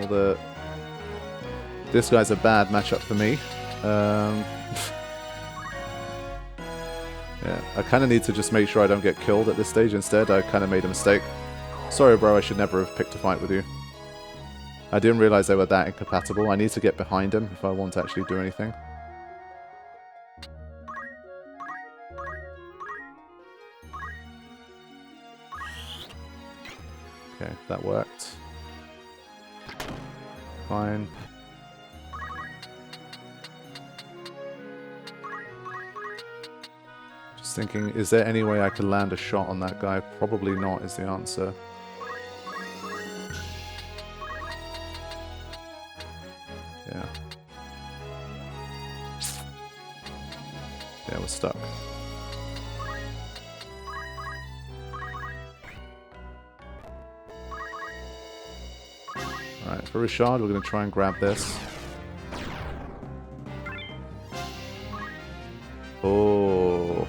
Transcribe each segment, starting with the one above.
that this guy's a bad matchup for me. Yeah, I kind of need to just make sure I don't get killed at this stage. Instead, I kind of made a mistake. Sorry, bro, I should never have picked a fight with you. I didn't realize they were that incompatible. I need to get behind him if I want to actually do anything. Okay, that worked. Fine. Just thinking, is there any way I could land a shot on that guy? Probably not is the answer. Yeah. Yeah, we're stuck. Alright, for Richard, we're going to try and grab this. Oh.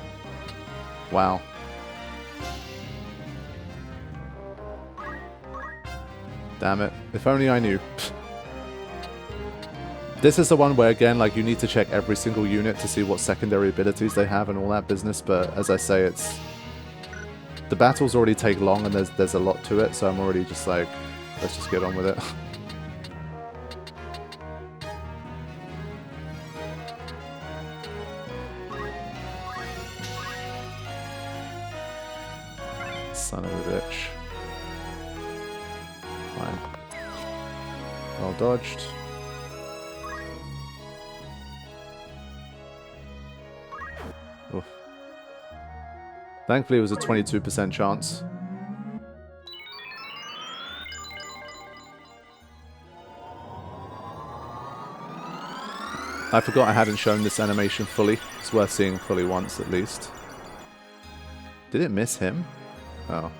Wow. Damn it. If only I knew. This is the one where, again, like, you need to check every single unit to see what secondary abilities they have and all that business, but as I say, it's... The battles already take long and there's a lot to it, so I'm already just like, let's just get on with it. Son of a bitch. Fine. Well dodged. Oof. Thankfully it was a 22% chance. I forgot I hadn't shown this animation fully. It's worth seeing fully once at least. Did it miss him? Oh.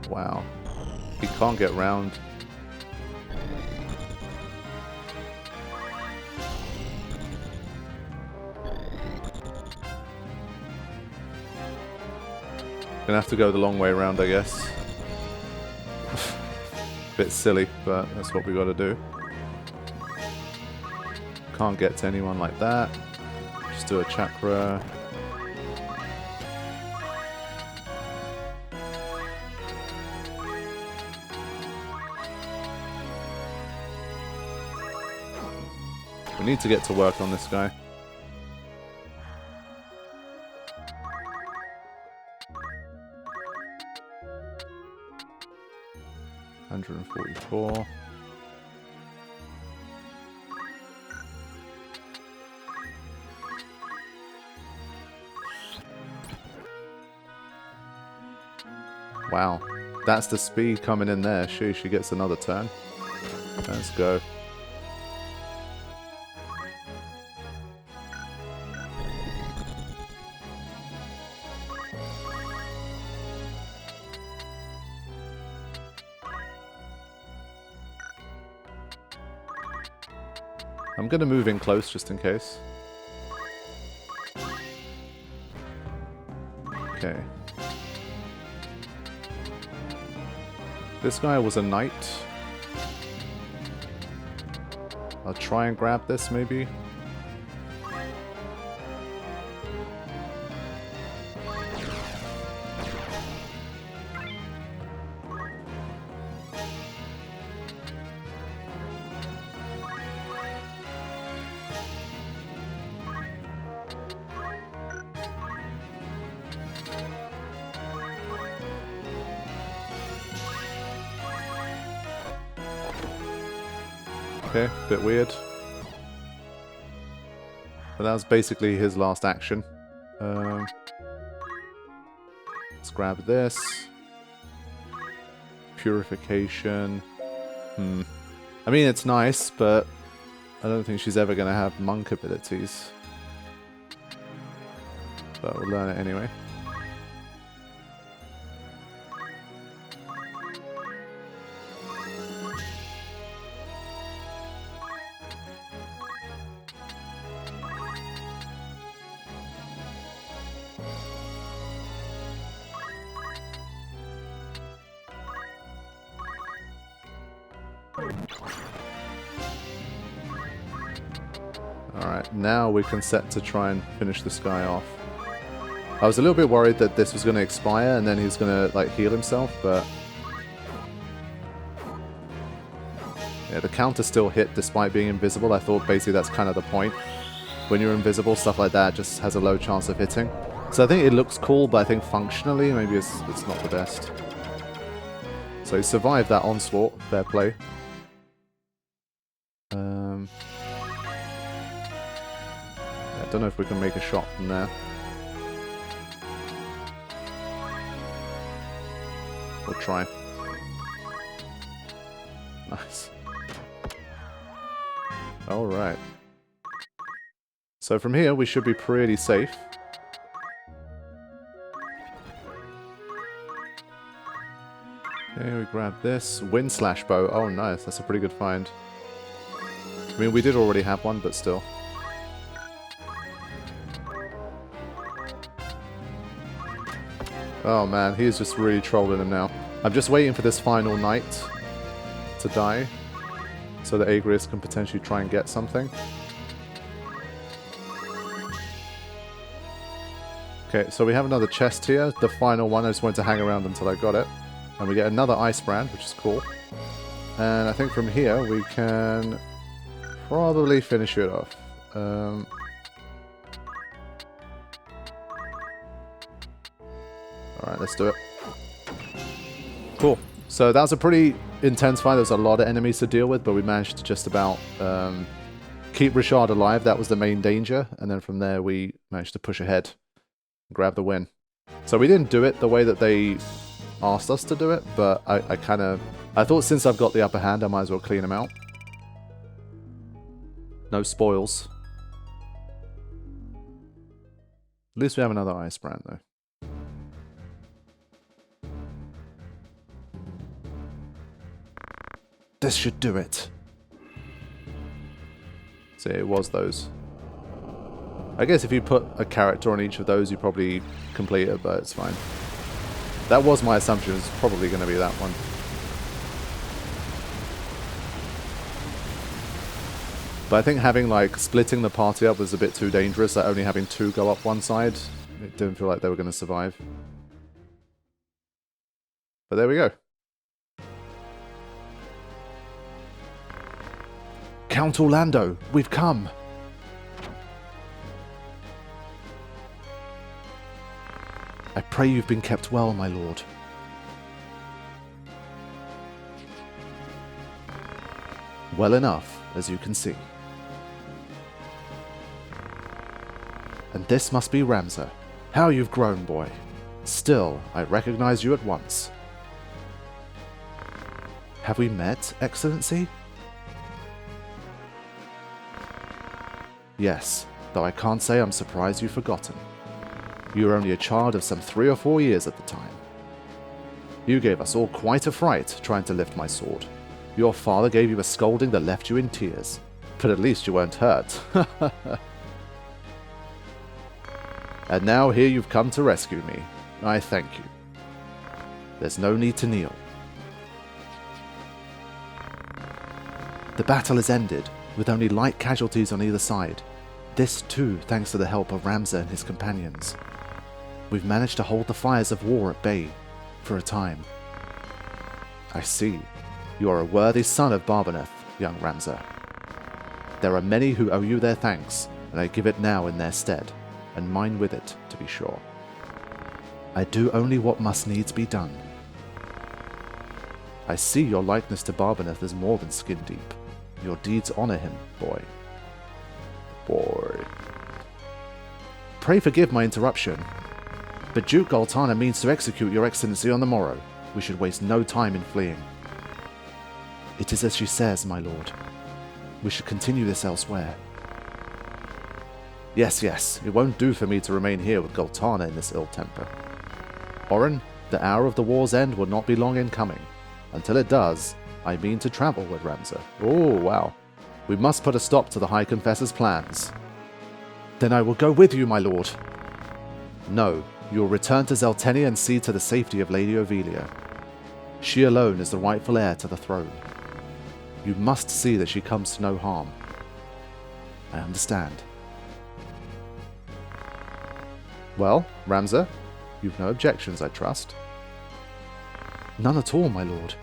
Wow. He can't get round. Gonna have to go the long way around, I guess. Bit silly, but that's what we gotta do. Can't get to anyone like that. Just do a chakra. We need to get to work on this guy. $144. Wow, that's the speed coming in there. She gets another turn. Let's go. I'm gonna move in close just in case. Okay. This guy was a knight. I'll try and grab this maybe. Okay, bit weird. But that was basically his last action. Let's grab this. Purification. I mean, it's nice, but I don't think she's ever going to have monk abilities. But we'll learn it anyway. Alright, now we can set to try and finish this guy off. I was a little bit worried that this was going to expire and then he's going to, like, heal himself, but... yeah, the counter still hit despite being invisible. I thought basically that's kind of the point. When you're invisible, stuff like that just has a low chance of hitting. So I think it looks cool, but I think functionally, maybe it's not the best. So he survived that onslaught. Fair play. Yeah, I don't know if we can make a shot from there. We'll try. Nice. Alright. So from here, we should be pretty safe. Okay, we grab this. Wind slash bow. Oh, nice. That's a pretty good find. I mean, we did already have one, but still. Oh man, he's just really trolling him now. I'm just waiting for this final knight to die, so that Agrius can potentially try and get something. Okay, so we have another chest here, the final one. I just wanted to hang around until I got it. And we get another ice brand, which is cool. And I think from here we can probably finish it off. Alright, let's do it. Cool. So that was a pretty intense fight. There was a lot of enemies to deal with, but we managed to just about keep Richard alive. That was the main danger. And then from there we managed to push ahead and grab the win. So we didn't do it the way that they asked us to do it, but I thought since I've got the upper hand, I might as well clean them out. No spoils. At least we have another ice brand, though. This should do it. So it was those. I guess if you put a character on each of those, you probably complete it, but it's fine. That was my assumption. It's probably going to be that one. But I think having, like, splitting the party up was a bit too dangerous. Like, only having two go up one side, it didn't feel like they were going to survive. But there we go. Count Orlandeau, we've come! I pray you've been kept well, my lord. Well enough, as you can see. And this must be Ramza. How you've grown, boy. Still, I recognize you at once. Have we met, Excellency? Yes, though I can't say I'm surprised you've forgotten. You were only a child of some 3 or 4 years at the time. You gave us all quite a fright trying to lift my sword. Your father gave you a scolding that left you in tears. But at least you weren't hurt. And now here you've come to rescue me. I thank you. There's no need to kneel. The battle is ended, with only light casualties on either side. This too thanks to the help of Ramza and his companions. We've managed to hold the fires of war at bay, for a time. I see. You are a worthy son of Barbaneth, young Ramza. There are many who owe you their thanks, and I give it now in their stead, and mine with it, to be sure. I do only what must needs be done. I see your likeness to Barbaneth is more than skin deep. Your deeds honor him, boy. Boy. Pray forgive my interruption, but Duke Goltana means to execute your excellency on the morrow. We should waste no time in fleeing. It is as she says, my lord. We should continue this elsewhere. Yes, yes, it won't do for me to remain here with Goltana in this ill temper. Oren, the hour of the war's end will not be long in coming. Until it does, I mean to travel with Ramza. Oh, wow. We must put a stop to the High Confessor's plans. Then I will go with you, my lord. No, you will return to Zeltenia and see to the safety of Lady Ovelia. She alone is the rightful heir to the throne. You must see that she comes to no harm. I understand. Well, Ramza, you've no objections, I trust. None at all, my lord.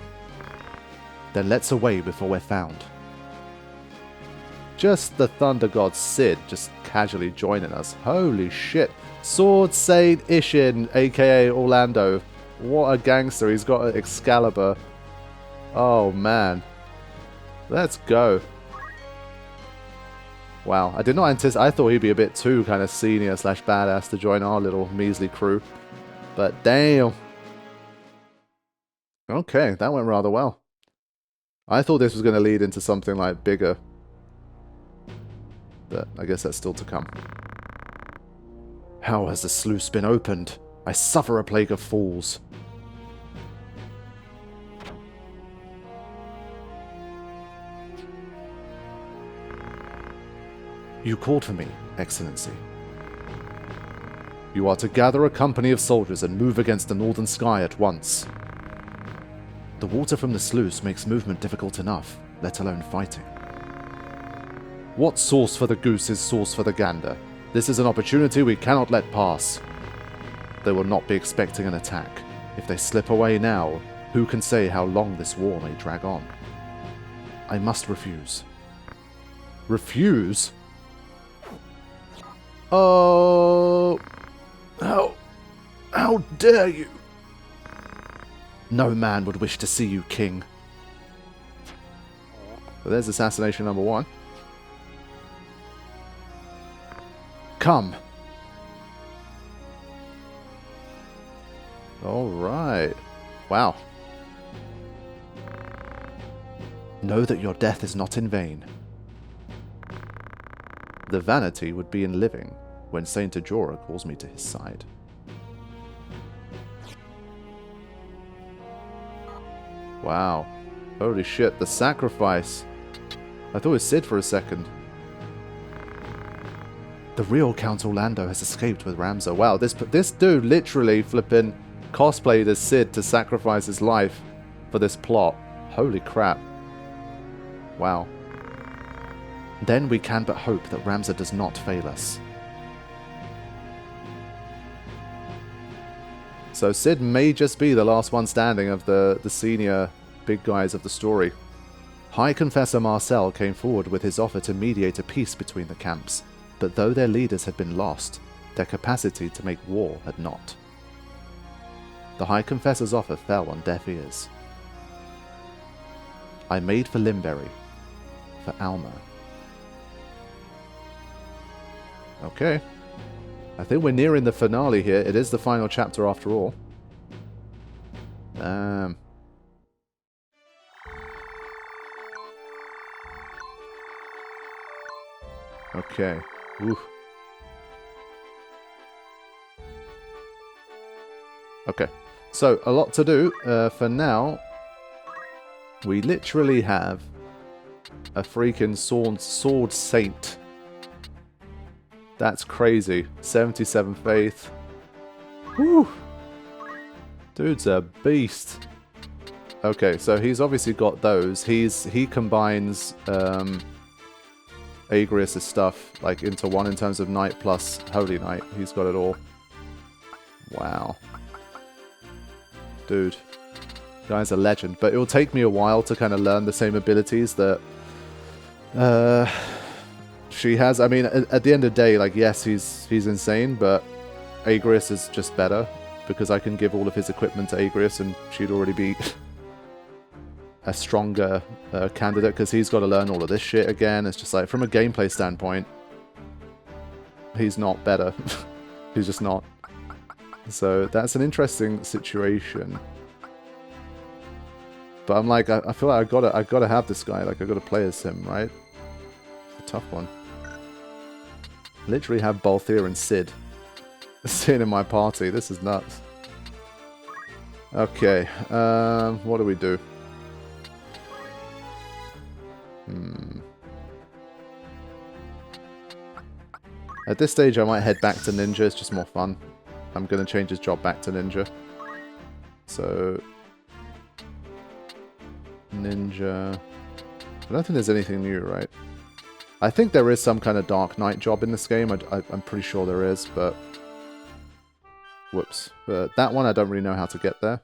Then let's away before we're found. Just the Thunder God Cid just casually joining us. Holy shit. Sword Saint Ishin, aka Orlandeau. What a gangster. He's got an Excalibur. Oh, man. Let's go. Wow. I did not anticipate. I thought he'd be a bit too kind of senior / badass to join our little measly crew. But damn. Okay, that went rather well. I thought this was going to lead into something like bigger. But I guess that's still to come. How has the sluice been opened? I suffer a plague of fools. You called for me, Excellency. You are to gather a company of soldiers and move against the northern sky at once. The water from the sluice makes movement difficult enough, let alone fighting. What sauce for the goose is sauce for the gander? This is an opportunity we cannot let pass. They will not be expecting an attack. If they slip away now, who can say how long this war may drag on? I must refuse. Refuse? Oh... How dare you? No man would wish to see you king. So there's assassination number 1. Come. Alright. Wow. Know that your death is not in vain. The vanity would be in living when Saint Ajora calls me to his side. Wow. Holy shit, the sacrifice. I thought it was Cid for a second. The real Count Orlandeau has escaped with Ramza. Wow, this dude literally flipping cosplayed as Cid to sacrifice his life for this plot. Holy crap. Wow. Then we can but hope that Ramza does not fail us. So Cid may just be the last one standing of the senior big guys of the story. High Confessor Marcel came forward with his offer to mediate a peace between the camps, but though their leaders had been lost, their capacity to make war had not. The High Confessor's offer fell on deaf ears. I made for Limberry, for Alma. Okay. I think we're nearing the finale here. It is the final chapter after all. Okay. Ooh. Okay. So, a lot to do. For now, we literally have a freaking sword saint. That's crazy. 77 faith. Whew. Dude's a beast. Okay, so he's obviously got those. He combines Agrius' stuff like into one in terms of Knight plus Holy Knight. He's got it all. Wow. Dude. Guy's a legend. But it will take me a while to kind of learn the same abilities that she has. I mean, at the end of the day, like, yes, he's insane, but Agrius is just better because I can give all of his equipment to Agrius and she'd already be a stronger candidate because he's got to learn all of this shit again. It's just like, from a gameplay standpoint, he's not better. He's just not. So that's an interesting situation. But I'm like, I feel like I gotta have this guy. Like, I gotta play as him, right? It's a tough one. Literally have Balthier and Cid sitting in my party. This is nuts. Okay, what do we do? At this stage, I might head back to Ninja. It's just more fun. I'm going to change his job back to Ninja. So, Ninja. I don't think there's anything new, right? I think there is some kind of Dark Knight job in this game. I'm pretty sure there is, but... Whoops. But that one, I don't really know how to get there.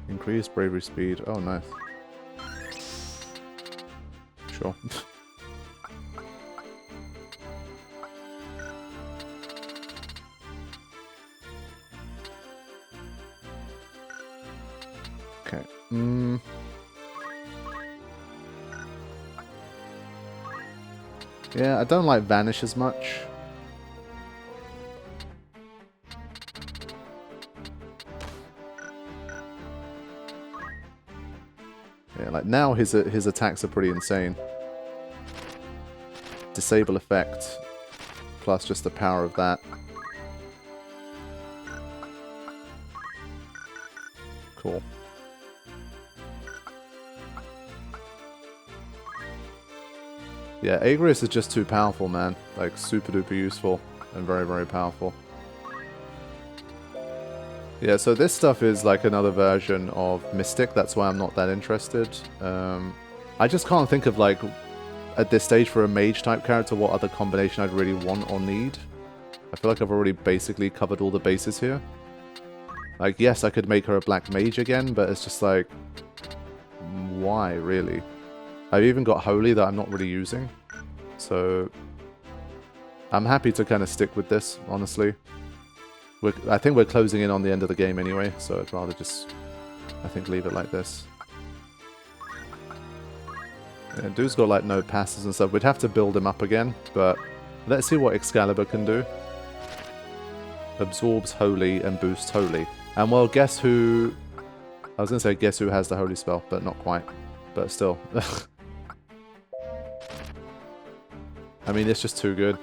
Increase bravery speed. Oh, nice. Sure. Okay. Yeah, I don't like Vanish as much. Yeah, like now his attacks are pretty insane. Disable effect, plus just the power of that. Cool. Yeah, Agrius is just too powerful, man. Like, super duper useful and very, very powerful. Yeah, so this stuff is like another version of Mystic. That's why I'm not that interested. I just can't think of, like, at this stage for a mage-type character, what other combination I'd really want or need. I feel like I've already basically covered all the bases here. Like, yes, I could make her a black mage again, but it's just like... Why, really? I've even got Holy that I'm not really using. So... I'm happy to kind of stick with this, honestly. I think we're closing in on the end of the game anyway, so I'd rather just, I think, leave it like this. Yeah, dude's got, like, no passes and stuff. We'd have to build him up again, but let's see what Excalibur can do. Absorbs Holy and boosts Holy. And, well, guess who... I was going to say guess who has the Holy spell, but not quite. But still. I mean, it's just too good.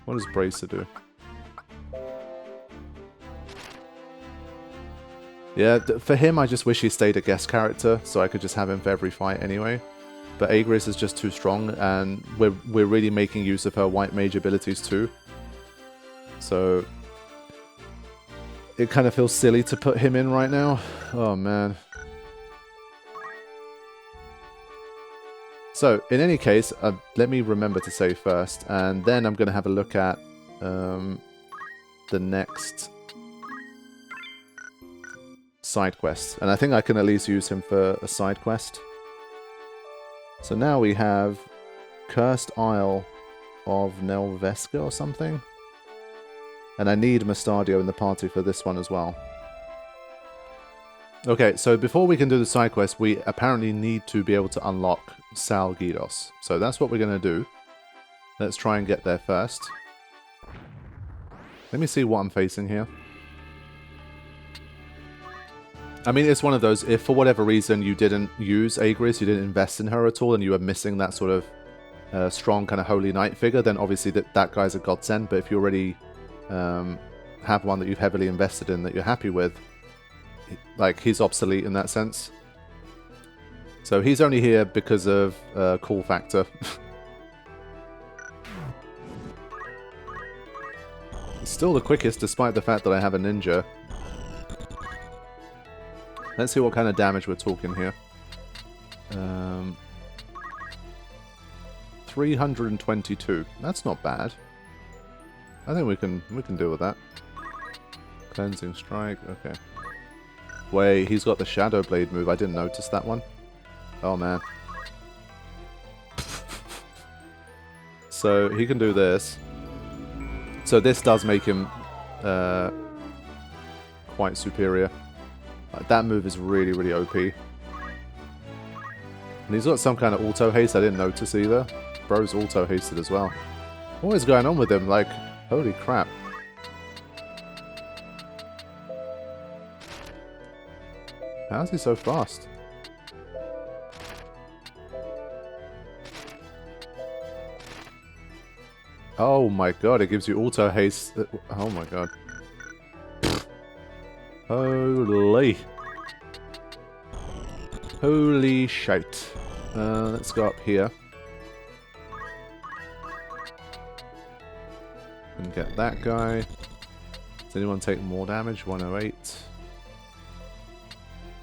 What does Bracer do? Yeah, for him, I just wish he stayed a guest character, so I could just have him for every fight anyway. But Agrius is just too strong, and we're really making use of her white mage abilities too. So it kind of feels silly to put him in right now. Oh man. So in any case, let me remember to save first, and then I'm going to have a look at the next side quest. And I think I can at least use him for a side quest. So now we have Cursed Isle of Nelveska or something. And I need Mustadio in the party for this one as well. Okay, so before we can do the side quest, we apparently need to be able to unlock Salgidos. So that's what we're going to do. Let's try and get there first. Let me see what I'm facing here. I mean, it's one of those, if for whatever reason you didn't use Agrius, you didn't invest in her at all, and you were missing that sort of strong kind of Holy Knight figure, then obviously that guy's a godsend. But if you already have one that you've heavily invested in that you're happy with, like, he's obsolete in that sense. So he's only here because of cool factor. It's still the quickest, despite the fact that I have a ninja. Let's see what kind of damage we're talking here. 322. That's not bad. I think we can deal with that. Cleansing strike. Okay. Wait, he's got the Shadow Blade move. I didn't notice that one. Oh man. So he can do this. So this does make him quite superior. That move is really, really OP. And he's got some kind of auto haste I didn't notice either. Bro's auto hasted as well. What is going on with him? Like, holy crap. How is he so fast? Oh my god, it gives you auto haste. Oh my god. Holy. Holy shite. Let's go up here. And get that guy. Does anyone take more damage? 108.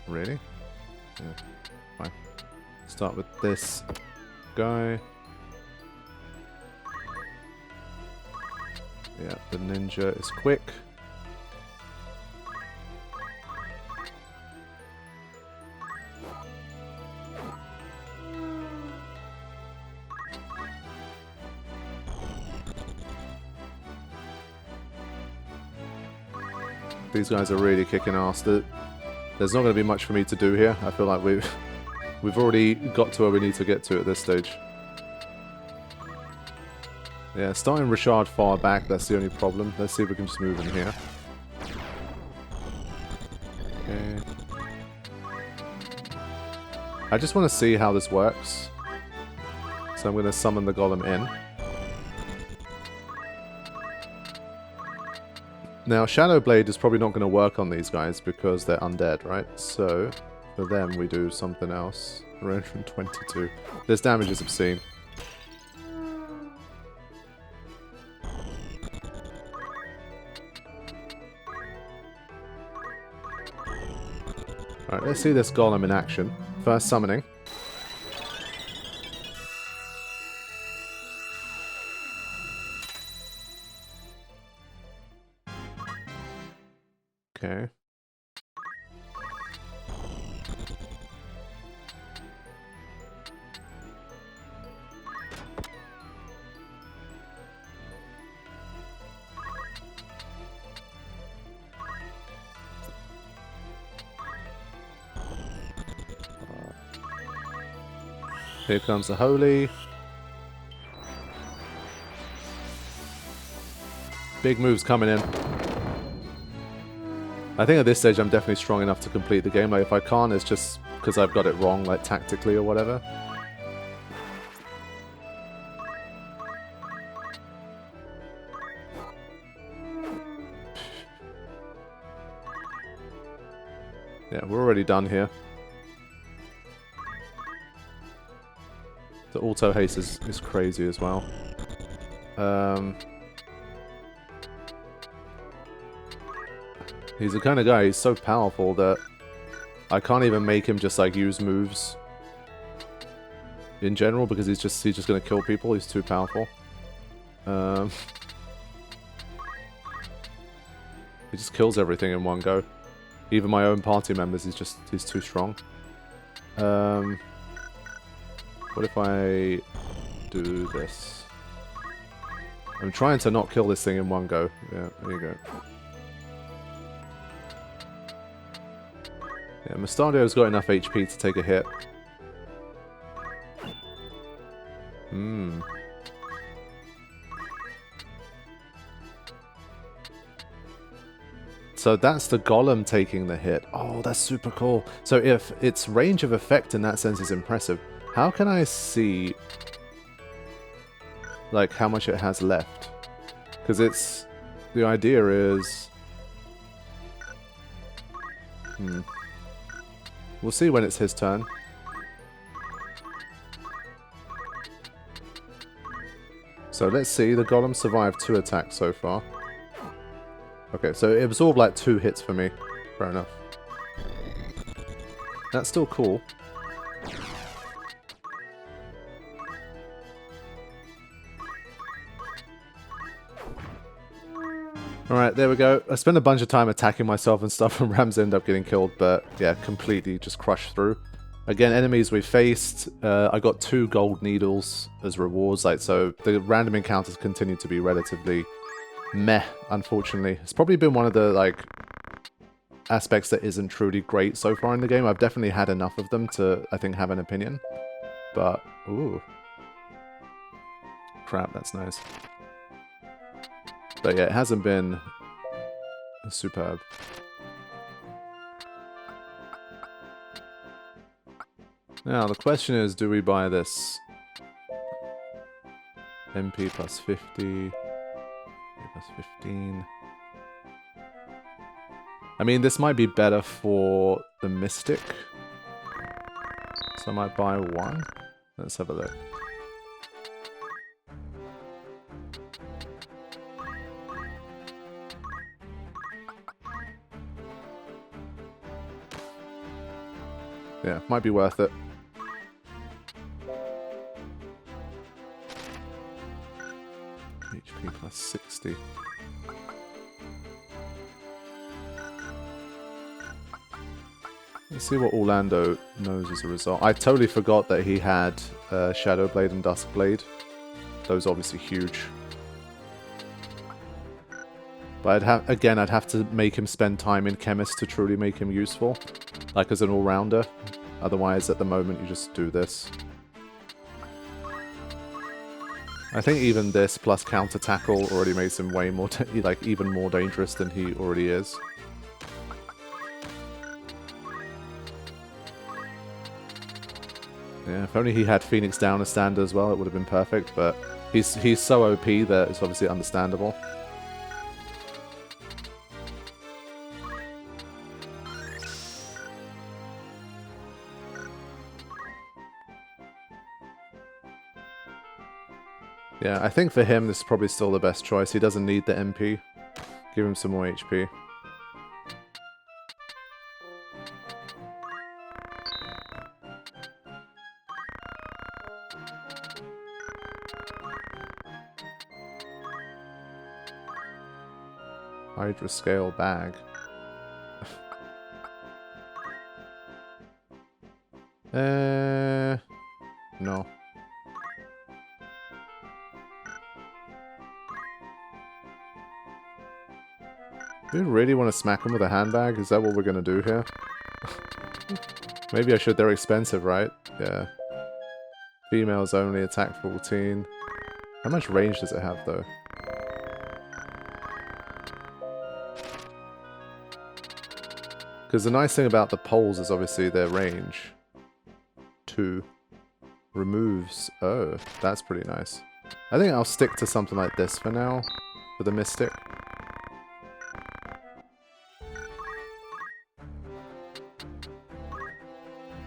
Really? Yeah, fine. Start with this guy. Yeah, the ninja is quick. These guys are really kicking ass. There's not going to be much for me to do here. I feel like we've already got to where we need to get to at this stage. Yeah, starting Richard far back, that's the only problem. Let's see if we can just move in here. Okay. I just want to see how this works. So I'm going to summon the golem in. Now, Shadow Blade is probably not going to work on these guys because they're undead, right? So, for them, we do something else. 122. This damage is obscene. Alright, let's see this golem in action. First summoning. Okay. Here comes the Holy. Big moves coming in. I think at this stage I'm definitely strong enough to complete the game. Like, if I can't, it's just because I've got it wrong, like, tactically or whatever. Yeah, we're already done here. The auto haste is crazy as well. He's the kind of guy, he's so powerful that I can't even make him just like use moves in general because he's just gonna kill people. He's too powerful. He just kills everything in one go. Even my own party members, he's too strong. What if I do this? I'm trying to not kill this thing in one go. Yeah, there you go. Yeah, Mustardio's got enough HP to take a hit. So that's the golem taking the hit. Oh, that's super cool. So if its range of effect in that sense is impressive, how can I see like how much it has left? Because it's... the idea is... We'll see when it's his turn. So let's see, the golem survived 2 attacks so far. Okay, so it absorbed like 2 hits for me. Fair enough. That's still cool. Alright, there we go. I spent a bunch of time attacking myself and stuff, and Ramza ended up getting killed, but yeah, completely just crushed through. Again, enemies we faced, I got 2 gold needles as rewards, like, so the random encounters continue to be relatively meh, unfortunately. It's probably been one of the, like, aspects that isn't truly great so far in the game. I've definitely had enough of them to, I think, have an opinion. But, ooh. Crap, that's nice. But yeah, it hasn't been superb. Now, the question is, do we buy this? MP plus 50, MP plus 15. I mean, this might be better for the Mystic. So I might buy 1. Let's have a look. Yeah, might be worth it. HP plus 60. Let's see what Orlandeau knows as a result. I totally forgot that he had Shadow Blade and Dusk Blade. Those are obviously huge. But I'd have to make him spend time in Chemist to truly make him useful. Like as an all-rounder. Otherwise, at the moment, you just do this. I think even this plus counter tackle already makes him way more, like even more dangerous than he already is. Yeah, if only he had Phoenix down as standard as well, it would have been perfect. But he's so OP that it's obviously understandable. Yeah, I think for him this is probably still the best choice. He doesn't need the MP. Give him some more HP. Hydra scale bag. No. Do you really want to smack him with a handbag? Is that what we're gonna do here? Maybe I should. They're expensive, right? Yeah. Females only, attack 14. How much range does it have, though? Because the nice thing about the poles is obviously their range. 2. Removes... Oh, that's pretty nice. I think I'll stick to something like this for now. For the Mystic.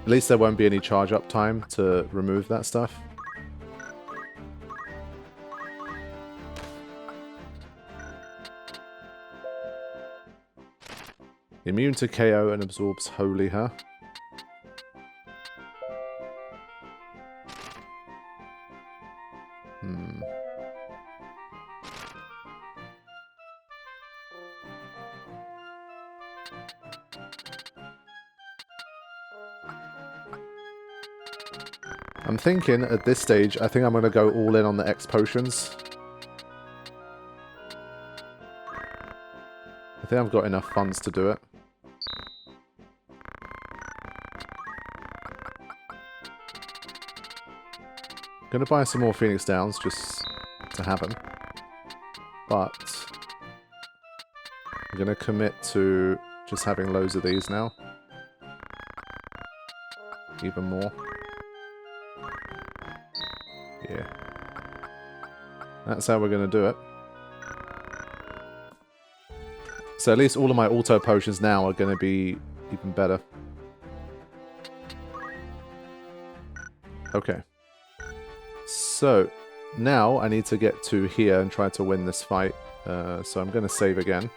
At least there won't be any charge up time to remove that stuff. Immune to KO and absorbs Holy, huh? I'm thinking at this stage, I think I'm going to go all in on the X potions. I think I've got enough funds to do it. I'm going to buy some more Phoenix Downs just to have them. But I'm going to commit to just having loads of these now. Even more. Yeah. That's how we're going to do it. So at least all of my auto potions now are going to be even better. Okay. So, now I need to get to here and try to win this fight. So I'm going to save again.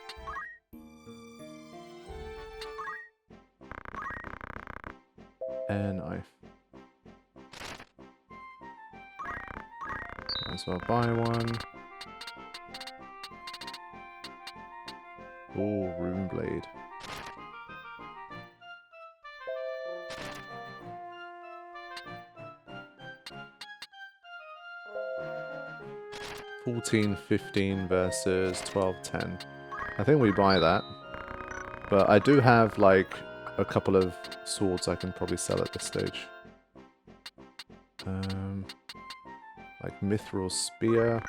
And I... might as well buy one. Oh, Rune Blade. $14.15 versus $12.10. I think we buy that. But I do have, like, a couple of swords I can probably sell at this stage. Like Mithril Spear.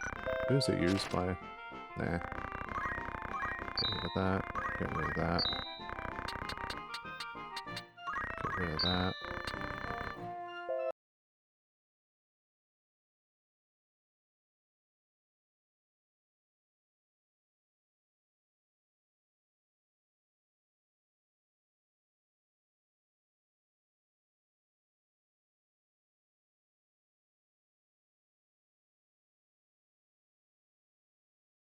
Who's it used by? Nah. Get rid of that. Get rid of that. Get rid of that.